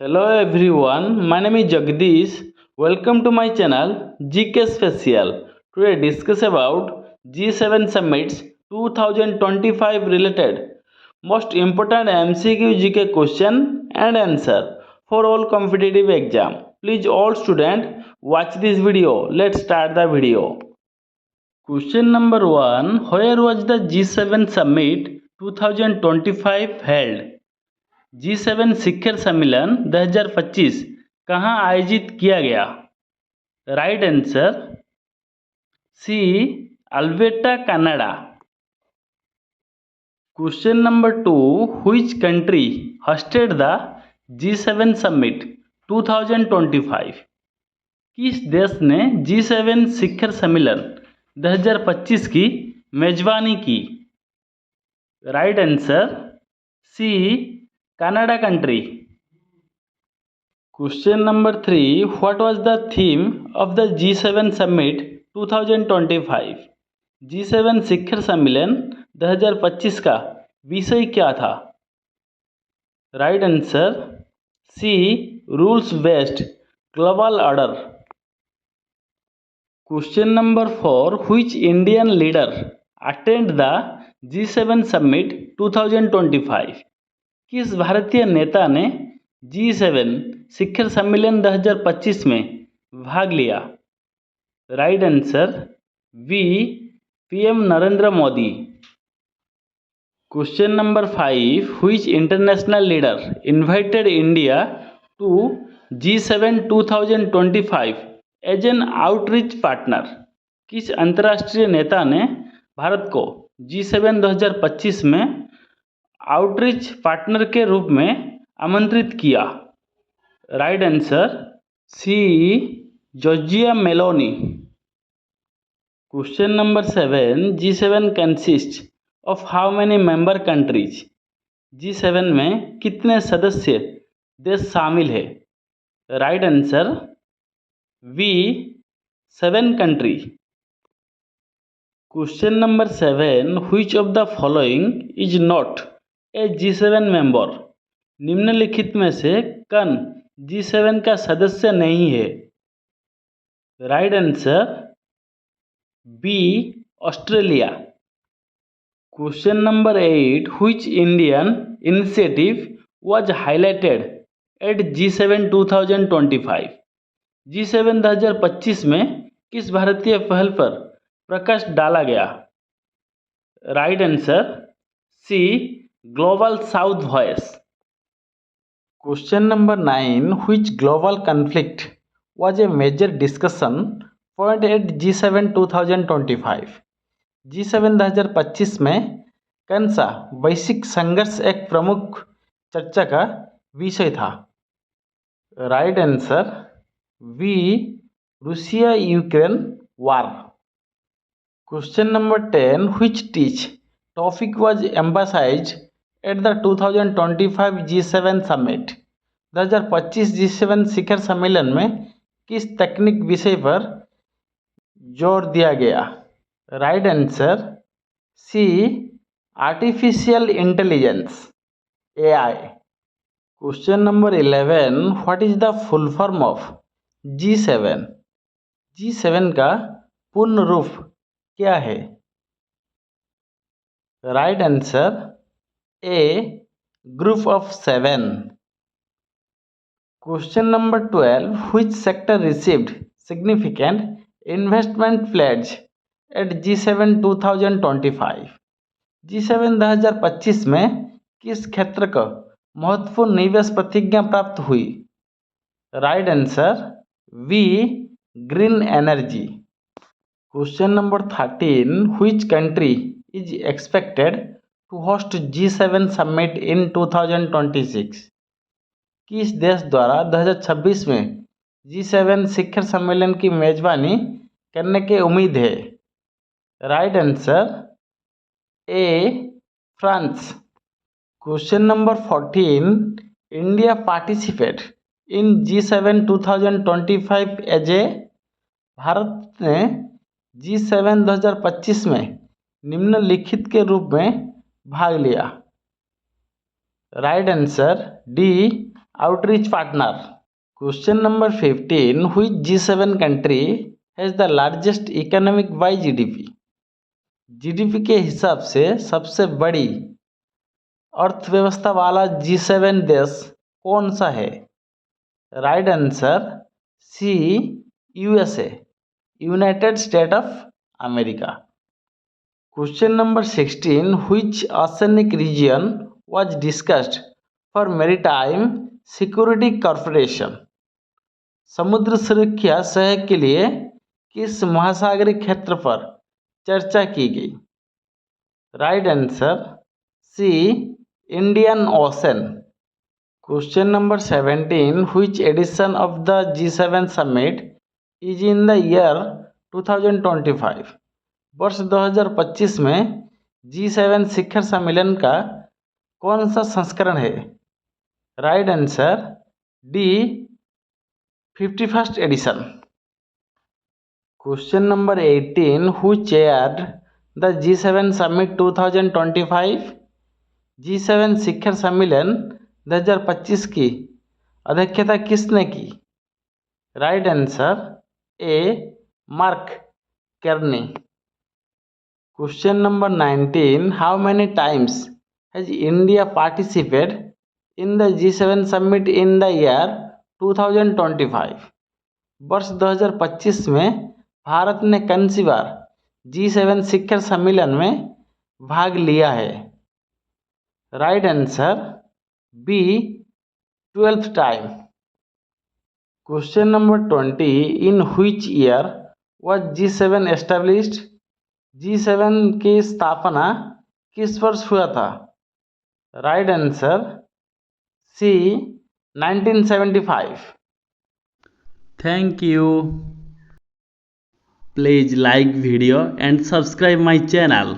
Hello everyone, my name is Jagdish. Welcome to my channel GK Special. Today discuss about G7 Summits 2025 related most important MCQ GK question and answer for all competitive exam. Please all student watch this video. Let's start the video. Question number 1. Where was the G7 Summit 2025 held? G7 शिखर सम्मेलन 2025 कहाँ आयोजित किया गया? Right answer C Alberta Canada. Question number 2. Which country hosted the G7 summit 2025? किस देश ने G7 शिखर सम्मेलन 2025 की मेजबानी की? Right answer C Canada country. Question number 3. What was the theme of the G7 Summit 2025? G7 शिखर सम्मेलन 2025 का विषय क्या था? Right answer C rules based global order. Question number 4. Which Indian leader attend the G7 Summit 2025? किस भारतीय नेता ने G7 शिखर सम्मेलन 2025 में भाग लिया? Right answer B PM Narendra Modi. Question number 5. Which international leader invited India to G7 2025 as an outreach partner? किस अंतर्राष्ट्रीय नेता ने भारत को G7 2025 में आउटरीच पार्टनर के रूप में आमंत्रित किया? Right answer C Georgia Meloni. Question number 7. G7 consist of how many member countries? G7 में कितने सदस्य देश शामिल है? Right answer B 7 country. Question number 7. Which of the following is not a G7 member? निम्नलिखित में से कौन G7 का सदस्य नहीं है? Right answer B Australia. Question number 8. Which Indian initiative was highlighted at G7 2025? G7 2025 में किस भारतीय पहल पर प्रकाश डाला गया? Right answer C Global South voice. Question number 9. Which global conflict was a major discussion point at G7 2025? G7 2025 में कौन सा वैश्विक संघर्ष एक प्रमुख चर्चा का विषय था? Right answer b Russia Ukraine war. Question number 10. Which tech topic was emphasised at the 2025 G7 summit? 2025 G7 शिखर सम्मेलन में किस तकनीक विषय पर जोर दिया गया? Right answer c artificial intelligence AI। Question number 11. What is the full form of G7? G7 का पूर्ण रूप क्या है? Right answer a group of 7। Question number 12. Which sector received significant investment pledge eight G7 2025? G7 2025 में किस क्षेत्र को महत्वपूर्ण निवेश प्रतिज्ञा प्राप्त हुई? Right answer B green energy. Question number 13. Which country is expected to host G7 summit in 2026? किस देश द्वारा 2026 में G7 शिखर सम्मेलन की मेजबानी करने की उम्मीद है? Right answer A France. Question number 14. India participate in G7 2025 as a? Bharat ने G7 2025 में निम्नलिखित के रूप में भाग लिया? Right answer D outreach partner. Question number 15. Which G7 country has the largest economic by GDP? GDP के हिसाब से सबसे बड़ी अर्थव्यवस्था वाला G7 देश कौन सा है? Right answer C, USA, United State of America. Question number 16. Which oceanic region was discussed for Maritime Security Corporation? समुद्र सुरक्षा सहयोग के लिए किस महासागरीय क्षेत्र पर चर्चा की गई? Right answer C, Indian Ocean. Question number 17. Which edition of the G7 summit is in the year 2025? वर्ष 2025 में G7 शिखर सम्मेलन का कौन सा संस्करण है? Right answer D, 51st edition. Question number 18. Who chaired the G7 Summit 2025? G7 शिखर सम्मेलन 2025 की अध्यक्षता किसने की? Right answer A, Mark Carney. Question number 19. How many times has India participated in the G7 Summit in the year 2025? वर्ष 2025 में भारत ने कौन सी बार G7 शिखर सम्मेलन में भाग लिया है? Right answer B, 12th time. Question number 20. In which year was G7 established? G7 की स्थापना किस वर्ष हुआ था? Right answer C, 1975. Thank you. Please like video and subscribe my channel.